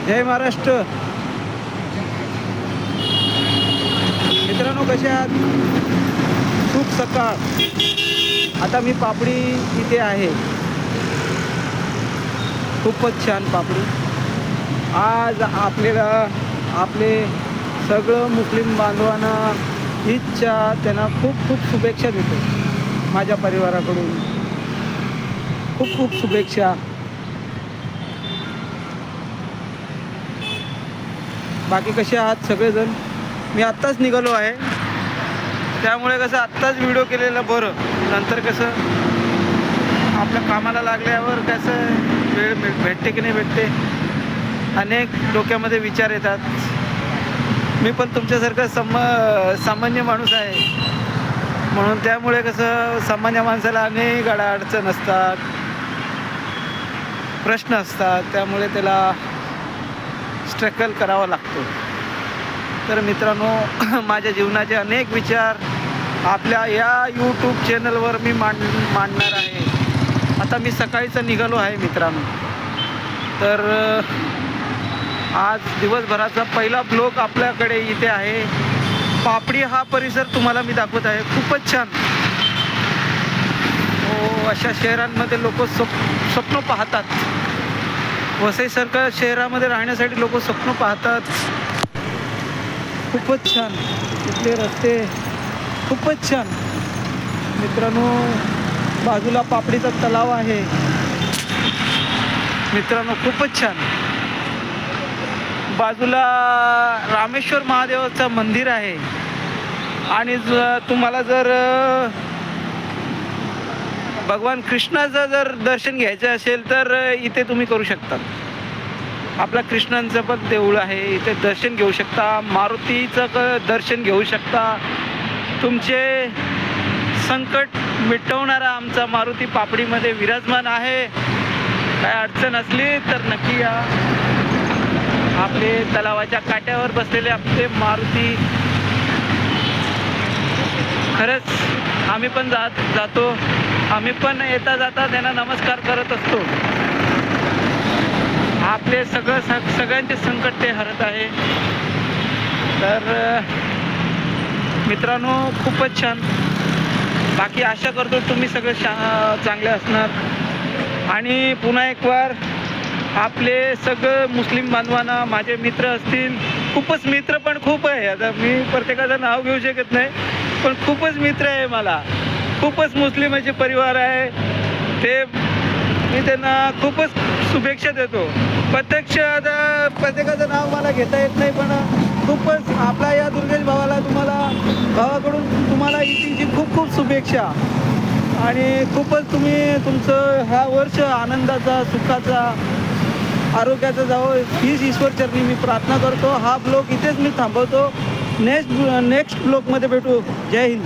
जय महाराष्ट्र. मित्रांनो, कसे आहात? शुभ सकाळ. आता मी पापडी इथे आहे. खूपच छान पापडी. आज आपले सगळं मुस्लिम बांधवांना ईदच्या त्यांना खूप खूप शुभेच्छा देतो. माझ्या परिवाराकडून खूप खूप शुभेच्छा. बाकी कसे आहात सगळेजण? मी आत्ताच निघालो आहे, त्यामुळे कसं आत्ताच व्हिडिओ केलेलं बरं. नंतर कसं आपल्या कामाला लागल्यावर कसं वेळ भेटते की नाही भेटते, अनेक डोक्यामध्ये विचार येतात. मी पण तुमच्यासारखं सामान्य माणूस आहे, म्हणून त्यामुळे कसं सामान्य माणसाला अनेक अडचण असतात, प्रश्न असतात, त्यामुळे त्याला स्ट्रगल करावा लागतो. तर मित्रांनो, माझ्या जीवनाचे अनेक विचार आपल्या या यूट्यूब चॅनलवर मी मांडणार आहे. आता मी सकाळीचं निघालो आहे मित्रांनो. तर आज दिवसभराचा पहिला ब्लॉग आपल्याकडे इथे आहे. पापडी हा परिसर तुम्हाला मी दाखवत आहे. खूपच छान. अशा शहरांमध्ये लोक स्वप्न पाहतात. वसईसारख्या शहरामध्ये राहण्यासाठी लोक स्वप्न पाहतात. खूपच छान. इथले रस्ते खूपच छान. मित्रांनो, बाजूला पापडीचा तलाव आहे. मित्रांनो, खूपच छान. बाजूला रामेश्वर महादेवाचं मंदिर आहे. आणि तुम्हाला जर भगवान कृष्णाचं जर दर्शन घ्यायचं असेल तर इथे तुम्ही करू शकता. आपला कृष्णांचं पण देऊळ आहे, इथे दर्शन घेऊ शकता. मारुतीचं दर्शन घेऊ शकता. तुमचे संकट मिटवणारा आमचा मारुती पापडीमध्ये विराजमान आहे. काय अडचण असली तर नक्की या. आपले तलावाच्या काट्यावर बसलेले आपले मारुती, खरंच आम्ही पण जातो. आम्ही पण येता जाता त्यांना नमस्कार करत असतो. आपले सगळ्यांचे संकट ते हरत आहे. तर मित्रांनो, खूपच छान. बाकी आशा करतो तुम्ही सगळे चांगले असणार. आणि पुन्हा एक वार आपले सगळं मुस्लिम बांधवांना, माझे मित्र असतील, खूपच मित्र पण खूप आहे. आता मी प्रत्येकाचं नाव घेऊ शकत नाही, पण खूपच मित्र आहे मला. खूपच मुस्लिमाचे परिवार आहे ते. मी त्यांना खूपच शुभेच्छा देतो. प्रत्येकाचं नाव मला घेता येत नाही, पण खूपच आपला या दुर्गेश भावाकडून तुम्हाला ईदची खूप खूप शुभेच्छा. आणि खूपच तुमचं ह्या वर्ष आनंदाचा, सुखाचा, आरोग्याचा जावं हीच ईश्वरचरणी मी प्रार्थना करतो. हा ब्लॉग इथेच मी थांबवतो. नेक्स्ट ब्लॉगमध्ये भेटू. जय हिंद.